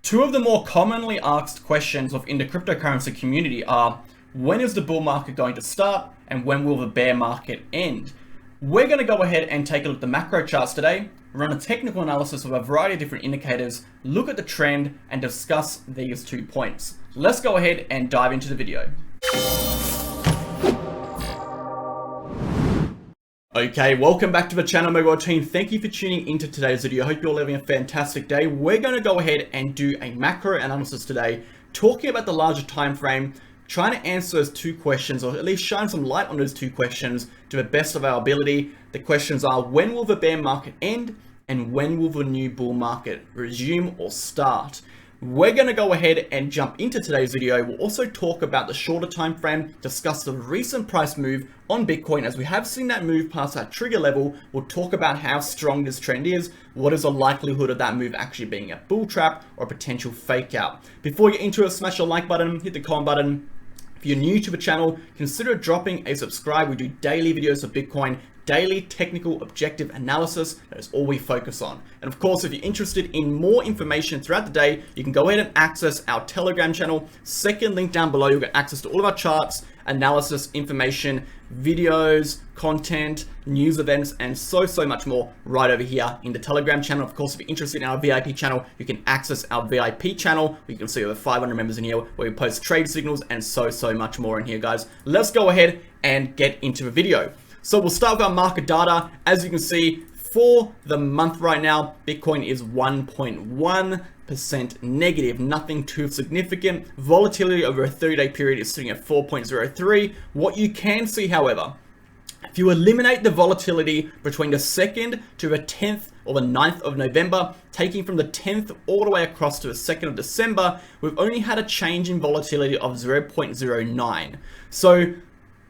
Two of the more commonly asked questions within the cryptocurrency community are, when is the bull market going to start and when will the bear market end? We're going to go ahead and take a look at the macro charts today, run a technical analysis of a variety of different indicators, look at the trend and discuss these 2 points. Let's go ahead and dive into the video. Okay, welcome back to the channel, MegaWhale team. Thank you for tuning into today's video. I hope you're having a fantastic day. We're going to go ahead and do a macro analysis today, talking about the larger time frame, trying to answer those 2 questions, or at least shine some light on those 2 questions to the best of our ability. The questions are, when will the bear market end and when will the new bull market resume or start? We're going to go ahead and jump into today's video. We'll also talk about the shorter time frame, discuss the recent price move on Bitcoin as we have seen that move past that trigger level. We'll talk about how strong this trend is, what is the likelihood of that move actually being a bull trap or a potential fake out. Before you get into it, smash the like button, hit the comment button. If you're new to the channel, consider dropping a subscribe. We do daily videos of Bitcoin, daily technical objective analysis. That is all we focus on. And of course, if you're interested in more information throughout the day, you can go ahead and access our Telegram channel. Second link down below, you'll get access to all of our charts, analysis, information, videos, content, news events, and so much more right over here in the Telegram channel. Of course, if you're interested in our VIP channel, you can access our VIP channel. You can see over 500 members in here where we post trade signals and so much more in here, guys. Let's go ahead and get into the video. So we'll start with our market data. As you can see, for the month right now, Bitcoin is 1.1% negative, nothing too significant. Volatility over a 30-day period is sitting at 4.03. What you can see, however, if you eliminate the volatility between the 2nd to the 10th or the 9th of November, taking from the 10th all the way across to the 2nd of December, we've only had a change in volatility of 0.09. So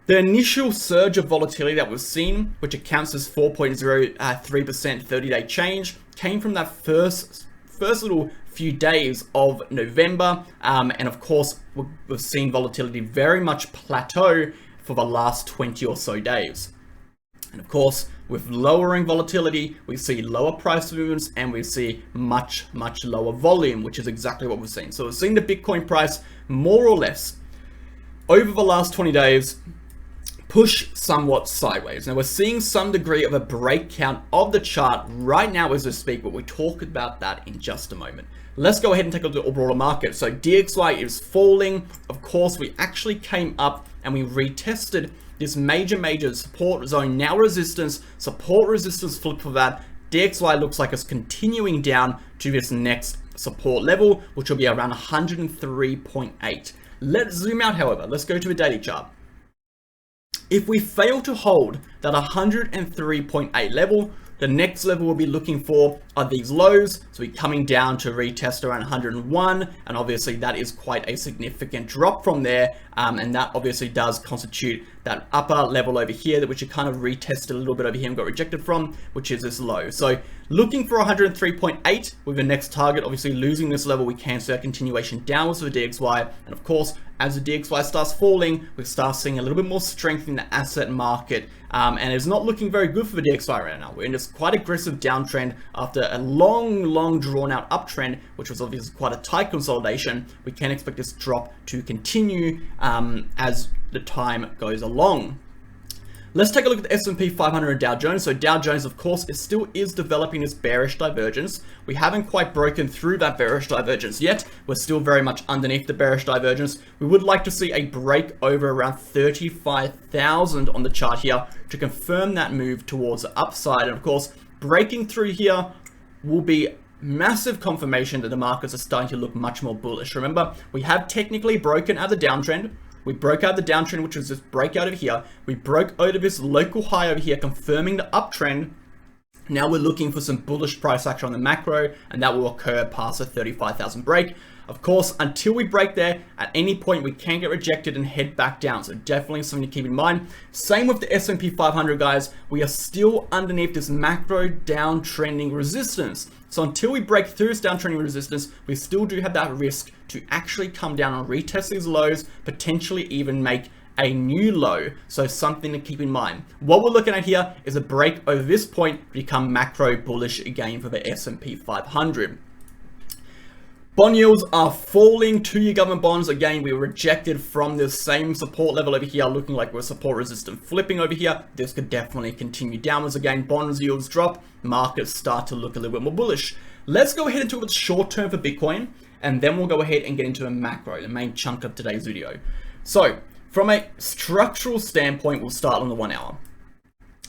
the initial surge of volatility that we've seen, which accounts as 4.03% 30-day change, came from that first little few days of November. And of course, we've seen volatility very much plateau for the last 20 or so days. And of course, with lowering volatility, we see lower price movements and we see much lower volume, which is exactly what we've seen. So we've seen the Bitcoin price more or less over the last 20 days push somewhat sideways. Now we're seeing some degree of a breakout of the chart right now as we speak, but we'll talk about that in just a moment. Let's go ahead and take a look at the broader market. So DXY is falling. Of course, we actually came up and we retested this major support zone, now resistance, support resistance flip for that. DXY looks like it's continuing down to this next support level, which will be around 103.8. Let's zoom out, however. Let's go to the daily chart. If we fail to hold that 103.8 level, the next level we'll be looking for are these lows. So we're coming down to retest around 101. And obviously that is quite a significant drop from there. And that obviously does constitute that upper level over here, which you kind of retested a little bit over here and got rejected from, which is this low. So looking for 103.8 with the next target. Obviously losing this level, we can see a continuation downwards for the DXY. And of course, as the DXY starts falling, we start seeing a little bit more strength in the asset market. And it's not looking very good for the DXY right now. We're in this quite aggressive downtrend after a long drawn out uptrend, which was obviously quite a tight consolidation. We can expect this drop to continue as the time goes along. Let's take a look at the S&P 500 and Dow Jones. So Dow Jones, of course, still is developing this bearish divergence. We haven't quite broken through that bearish divergence yet. We're still very much underneath the bearish divergence. We would like to see a break over around 35,000 on the chart here to confirm that move towards the upside. And of course, breaking through here will be massive confirmation that the markets are starting to look much more bullish. Remember, we have technically broken out the downtrend. We broke out the downtrend, which was this breakout over here. We broke out of this local high over here, confirming the uptrend. Now we're looking for some bullish price action on the macro, and that will occur past the 35,000 break. Of course, until we break there, at any point we can get rejected and head back down. So definitely something to keep in mind. Same with the S&P 500, guys. We are still underneath this macro downtrending resistance. So until we break through this downtrending resistance, we still do have that risk to actually come down and retest these lows, potentially even make a new low. So something to keep in mind. What we're looking at here is a break over this point, become macro bullish again for the S&P 500. Bond yields are falling. 2-year government bonds, again, we were rejected from this same support level over here, looking like we're support resistant flipping over here. This could definitely continue downwards again. Bond yields drop, markets start to look a little bit more bullish. Let's go ahead and talk about short term for Bitcoin, and then we'll go ahead and get into a macro, the main chunk of today's video. So from a structural standpoint, we'll start on the 1 hour.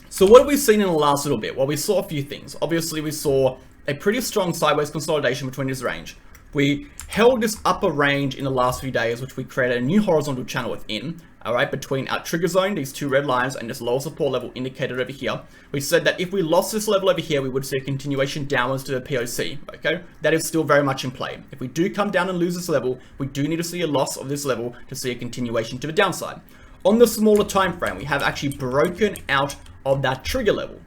So what have we seen in the last little bit? Well, we saw a few things. Obviously, we saw a pretty strong sideways consolidation between this range. We held this upper range in the last few days, which we created a new horizontal channel within, all right, between our trigger zone, these two red lines, and this lower support level indicated over here. We said that if we lost this level over here, we would see a continuation downwards to the POC, okay? That is still very much in play. If we do come down and lose this level, we do need to see a loss of this level to see a continuation to the downside. On the smaller time frame, we have actually broken out of that trigger level.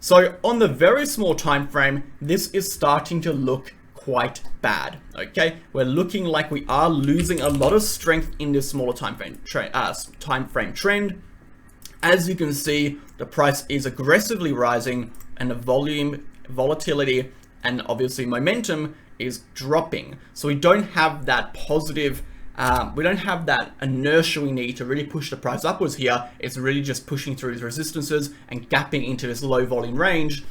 So on the very small time frame, this is starting to look quite bad, okay? We're looking like we are losing a lot of strength in this smaller time frame trend. As you can see, the price is aggressively rising and the volume, volatility, and obviously momentum is dropping. So we don't have that positive, we don't have that inertia we need to really push the price upwards here. It's really just pushing through these resistances and gapping into this low volume range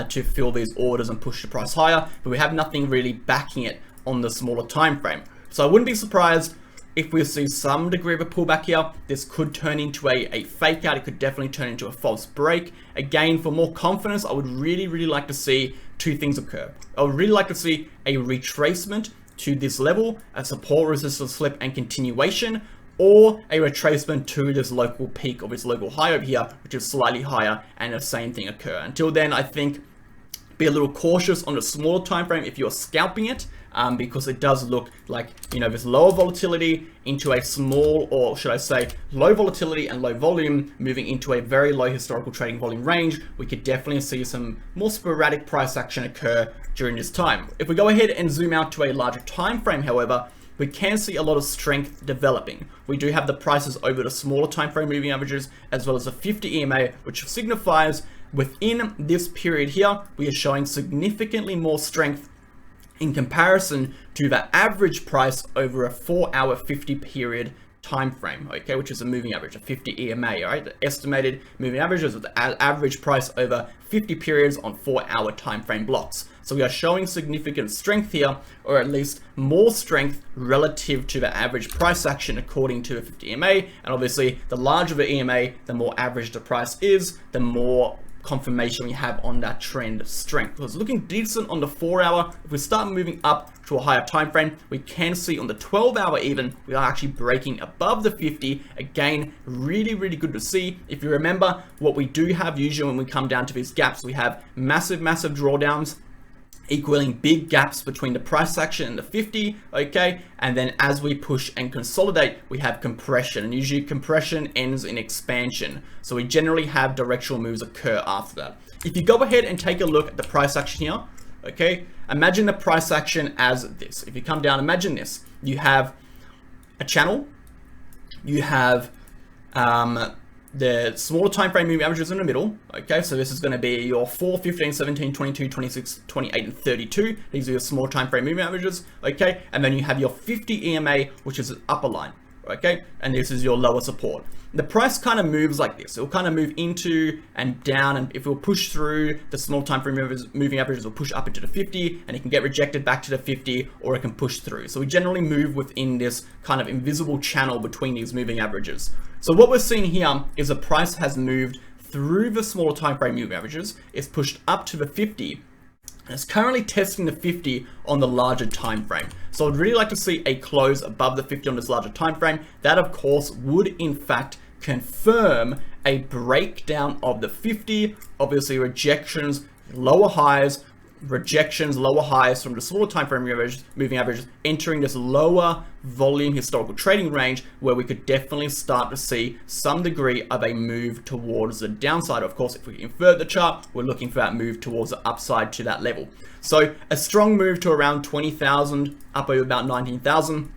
to fill these orders and push the price higher, but we have nothing really backing it on the smaller time frame. So I wouldn't be surprised if we see some degree of a pullback here. This could turn into a fake out. It could definitely turn into a false break. Again, for more confidence, I would really like to see two things occur. I would really like to see a retracement to this level, a support resistance flip and continuation, or a retracement to this local peak or this local high over here, which is slightly higher, and the same thing occur. Until then, I think be a little cautious on the smaller time frame if you're scalping it, because it does look like, you know, this lower volatility into a small, or should I say low volatility and low volume, moving into a very low historical trading volume range. We could definitely see some more sporadic price action occur during this time. If we go ahead and zoom out to a larger time frame, however, we can see a lot of strength developing. We do have the prices over the smaller time frame moving averages, as well as the 50 EMA, which signifies within this period here, we are showing significantly more strength in comparison to the average price over a 4-hour 50 period time frame, okay, which is a moving average, a 50 EMA, all right? The estimated moving averages with the average price over 50 periods on 4-hour time frame blocks. So we are showing significant strength here, or at least more strength relative to the average price action according to the 50 EMA. And obviously, the larger the EMA, the more average the price is, the more confirmation we have on that trend strength. So it's looking decent on the 4-hour. If we start moving up to a higher time frame, we can see on the 12-hour even, we are actually breaking above the 50. Again, really good to see. If you remember, what we do have usually when we come down to these gaps, we have massive drawdowns, equaling big gaps between the price action and the 50, okay? And then as we push and consolidate, we have compression, and usually compression ends in expansion. So we generally have directional moves occur after that. If you go ahead and take a look at the price action here, okay? Imagine the price action as this. If you come down, imagine this. You have a channel, you have the smaller time frame moving averages in the middle, okay? So this is going to be your 4, 15, 17, 22, 26, 28, and 32. These are your small time frame moving averages, okay? And then you have your 50 EMA, which is an upper line, okay? And this is your lower support. The price kind of moves like this. It will kind of move into and down, and if we'll push through the small time frame moving averages, will push up into the 50, and it can get rejected back to the 50, or it can push through. So we generally move within this kind of invisible channel between these moving averages. So what we're seeing here is the price has moved through the smaller time frame moving averages. It's pushed up to the 50. And it's currently testing the 50 on the larger time frame. So I'd really like to see a close above the 50 on this larger time frame. That, of course, would in fact confirm a breakdown of the 50. Obviously, rejections, lower highs, rejections, lower highs from the smaller time frame moving averages, entering this lower volume historical trading range, where we could definitely start to see some degree of a move towards the downside. Of course, if we invert the chart, we're looking for that move towards the upside to that level. So a strong move to around 20,000, up over about 19,000.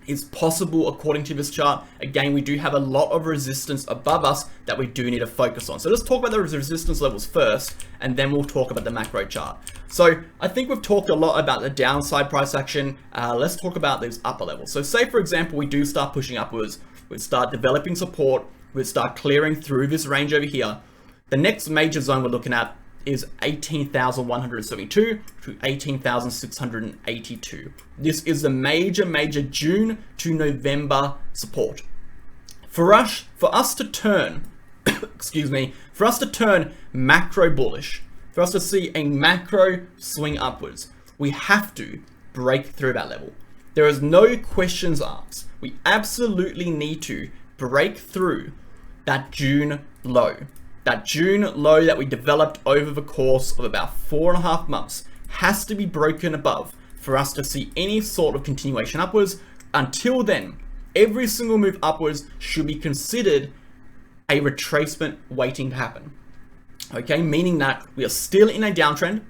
is possible according to this chart. Again, we do have a lot of resistance above us that we do need to focus on. So let's talk about those resistance levels first, and then we'll talk about the macro chart. So I think we've talked a lot about the downside price action. Let's talk about these upper levels. So say, for example, we do start pushing upwards, we start developing support, we start clearing through this range over here. The next major zone we're looking at is 18,172 to 18,682. This is the major June to November support. For us to turn, excuse me, for us to turn macro bullish, for us to see a macro swing upwards, we have to break through that level. There is no questions asked. We absolutely need to break through that June low. That June low that we developed over the course of about 4.5 months has to be broken above for us to see any sort of continuation upwards. Until then, every single move upwards should be considered a retracement waiting to happen. Okay, meaning that we are still in a downtrend.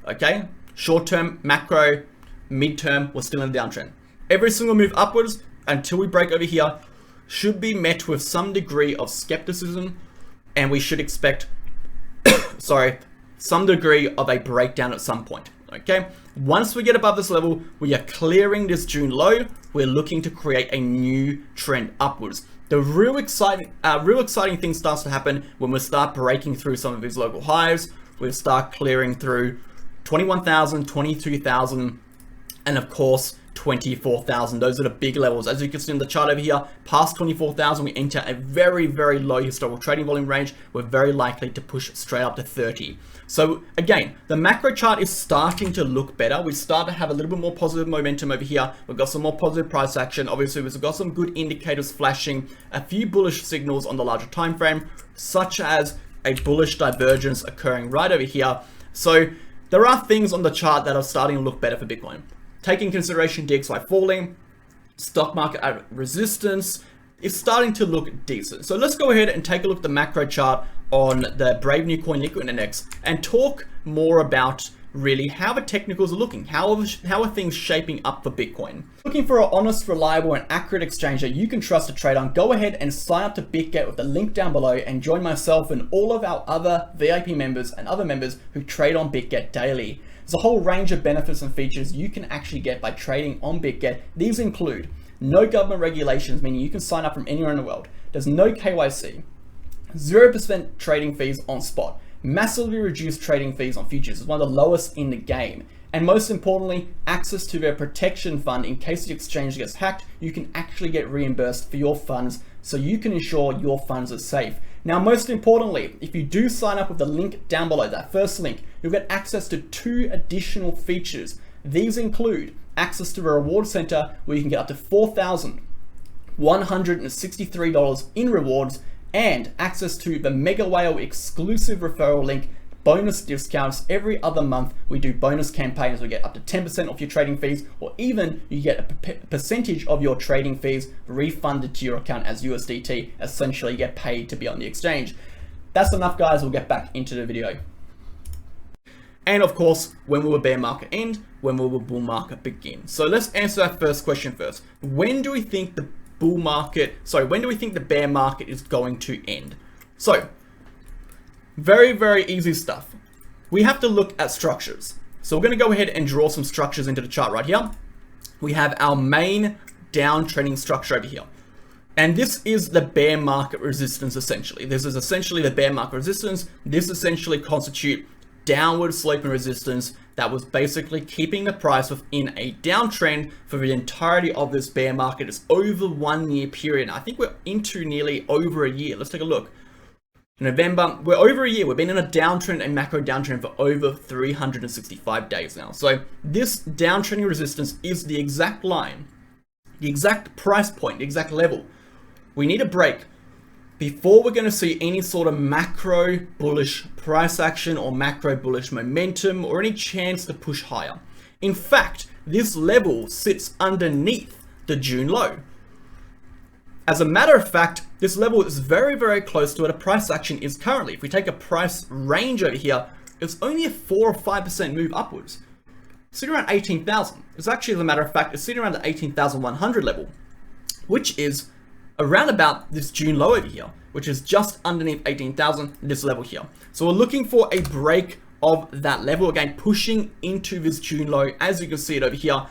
Okay, short term, macro, mid-term, we're still in a downtrend. Every single move upwards until we break over here should be met with some degree of skepticism, and we should expect, some degree of a breakdown at some point, okay? Once we get above this level, we are clearing this June low. We're looking to create a new trend upwards. The real exciting thing starts to happen when we start breaking through some of these local highs. We start clearing through 21,000, 22,000, and of course, 24,000. Those are the big levels. As you can see in the chart over here, past 24,000, we enter a very low historical trading volume range. We're very likely to push straight up to 30. So again, the macro chart is starting to look better. We start to have a little bit more positive momentum over here. We've got some more positive price action. Obviously, we've got some good indicators flashing, a few bullish signals on the larger time frame, such as a bullish divergence occurring right over here. So there are things on the chart that are starting to look better for Bitcoin. Taking consideration DXY falling, stock market at resistance, it's starting to look decent. So let's go ahead and take a look at the macro chart on the Brave New Coin Liquid Index and talk more about really how the technicals are looking. How are things shaping up for Bitcoin? Looking for an honest, reliable, and accurate exchange that you can trust to trade on, go ahead and sign up to Bitget with the link down below and join myself and all of our other VIP members and other members who trade on Bitget daily. There's a whole range of benefits and features you can actually get by trading on Bitget. These include no government regulations, meaning you can sign up from anywhere in the world. There's no KYC, 0% trading fees on spot, massively reduced trading fees on futures. It's one of the lowest in the game. And most importantly, access to their protection fund in case the exchange gets hacked. You can actually get reimbursed for your funds, so you can ensure your funds are safe. Now, most importantly, if you do sign up with the link down below, that first link, you'll get access to 2 additional features. These include access to a reward center where you can get up to $4,163 in rewards, and access to the MegaWhale exclusive referral link, bonus discounts. Every other month we do bonus campaigns. We get up to 10% off your trading fees, or even you get a percentage of your trading fees refunded to your account as USDT. Essentially, you get paid to be on the exchange. That's enough, guys. We'll get back into the video. And of course, when will a bear market end? When will a bull market begin? So let's answer that first question first. When do we think the bear market is going to end? So very easy stuff. We have to look at structures. So we're going to go ahead and draw some structures into the chart right here. We have our main downtrending structure over here. And this is the bear market resistance essentially. This is essentially the bear market resistance. This essentially constitutes downward sloping resistance that was basically keeping the price within a downtrend for the entirety of this bear market. It's over 1 year period. I think we're into nearly over a year. Let's take a look. November, we're over a year. We've been in a downtrend, a macro downtrend for over 365 days now. So this downtrending resistance is the exact line, the exact price point, the exact level we need a break before we're going to see any sort of macro bullish price action or macro bullish momentum or any chance to push higher. In fact, this level sits underneath the June low. As a matter of fact, this level is very close to where the price action is currently. If we take a price range over here, it's only a 4 or 5% move upwards. It's sitting around 18,000. It's actually, as a matter of fact, it's sitting around the 18,100 level. which is around about this June low over here, which is just underneath 18,000, this level here. So we're looking for a break of that level, again, pushing into this June low, as you can see it over here,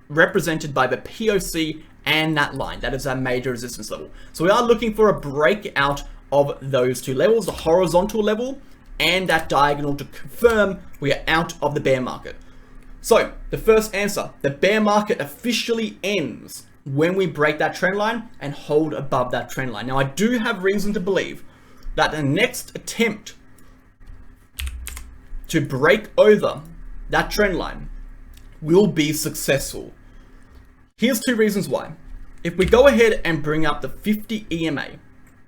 represented by the POC and that line. That is our major resistance level. So we are looking for a breakout of those two levels, the horizontal level and that diagonal, to confirm we are out of the bear market. So the first answer, the bear market officially ends when we break that trend line and hold above that trend line. Now, I do have reason to believe that the next attempt to break over that trend line will be successful. Here's two reasons why. If we go ahead and bring up the 50 EMA,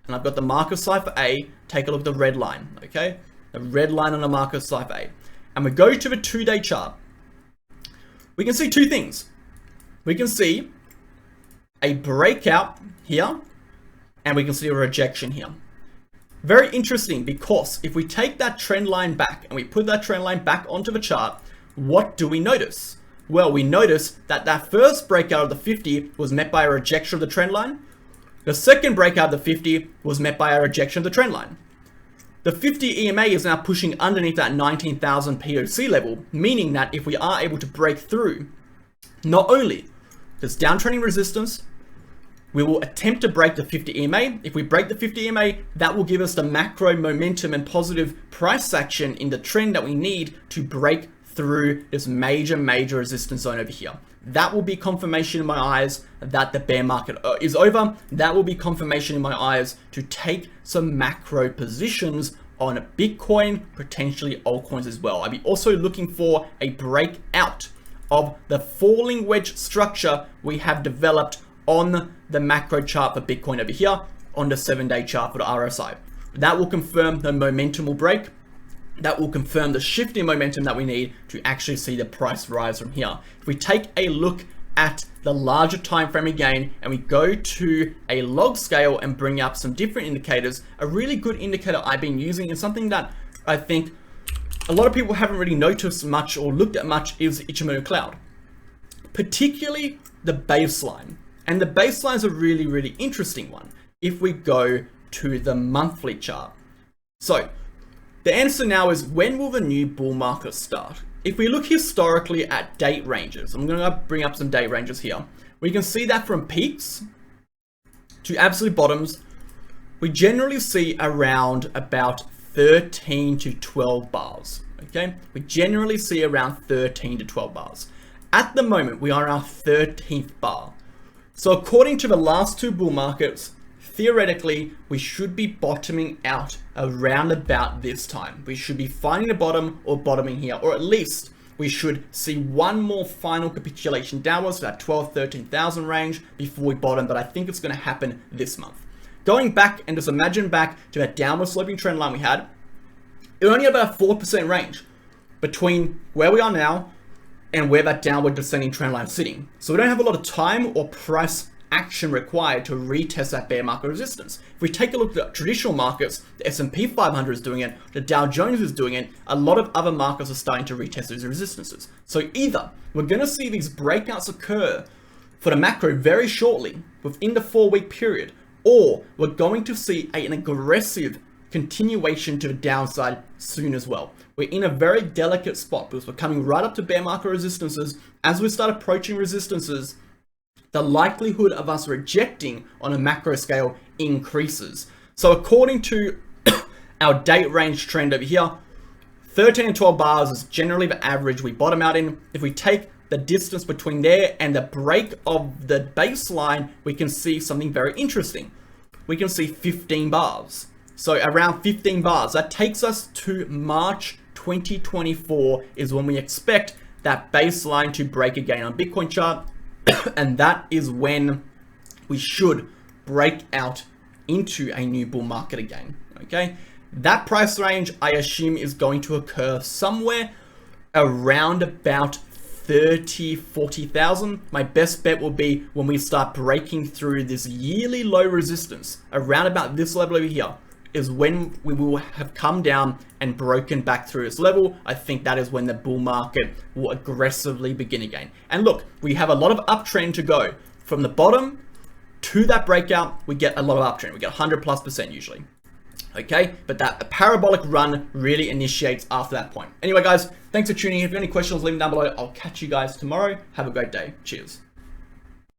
and I've got the market cipher A, take a look at the red line, okay? The red line on the market cipher A. And we go to the 2-day chart, we can see two things. We can see a breakout here, and we can see a rejection here. Very interesting, because if we take that trend line back and we put that trend line back onto the chart, what do we notice? Well, we notice that that first breakout of the 50 was met by a rejection of the trend line. The second breakout of the 50 was met by a rejection of the trend line. The 50 EMA is now pushing underneath that 19,000 POC level, meaning that if we are able to break through, not only this downtrending resistance, we will attempt to break the 50 EMA. If we break the 50 EMA, that will give us the macro momentum and positive price action in the trend that we need to break through this major resistance zone over here. That will be confirmation in my eyes that the bear market is over. That will be confirmation in my eyes to take some macro positions on Bitcoin, potentially altcoins as well. I'll be also looking for a breakout of the falling wedge structure we have developed on the macro chart for Bitcoin over here, on the 7-day chart for the RSI. That will confirm the momentum will break. That will confirm the shift in momentum that we need to actually see the price rise from here. If we take a look at the larger time frame again, and we go to a log scale and bring up some different indicators, a really good indicator I've been using, and something that I think a lot of people haven't really noticed much or looked at much, is Ichimoku Cloud, particularly the baseline. And the baseline is a really interesting one if we go to the monthly chart. So the answer now is, when will the new bull market start? If we look historically at date ranges, I'm going to bring up some date ranges here. We can see that from peaks to absolute bottoms, we generally see around about 13 to 12 bars. Okay, we generally see around 13 to 12 bars. At the moment, we are our 13th bar. So according to the last two bull markets, theoretically, we should be bottoming out around about this time. We should be finding the bottom or bottoming here, or at least we should see one more final capitulation downwards to that 12, 13,000 range before we bottom, but I think it's going to happen this month. Going back and just imagine back to that downward sloping trend line we had, it was only about a 4% range between where we are now and where that downward descending trend line is sitting. So we don't have a lot of time or price action required to retest that bear market resistance. If we take a look at traditional markets, the S&P 500 is doing it, the Dow Jones is doing it, a lot of other markets are starting to retest those resistances. So either we're going to see these breakouts occur for the macro very shortly within the 4-week period, or we're going to see an aggressive continuation to the downside soon as well. We're in a very delicate spot because we're coming right up to bear market resistances. As we start approaching resistances, the likelihood of us rejecting on a macro scale increases. So according to our date range trend over here, 13 and 12 bars is generally the average we bottom out in. If we take the distance between there and the break of the baseline, we can see something very interesting. We can see 15 bars. So around 15 bars, that takes us to March 2024 is when we expect that baseline to break again on Bitcoin chart. And that is when we should break out into a new bull market again. Okay, that price range I assume is going to occur somewhere around about 40,000. My best bet will be when we start breaking through this yearly low resistance around about this level over here is when we will have come down and broken back through this level. I think that is when the bull market will aggressively begin again. And look, we have a lot of uptrend to go from the bottom to that breakout, we get a lot of uptrend. We get 100+% usually. Okay, but that parabolic run really initiates after that point. Anyway, guys, thanks for tuning in. If you have any questions, leave them down below. I'll catch you guys tomorrow. Have a great day. Cheers.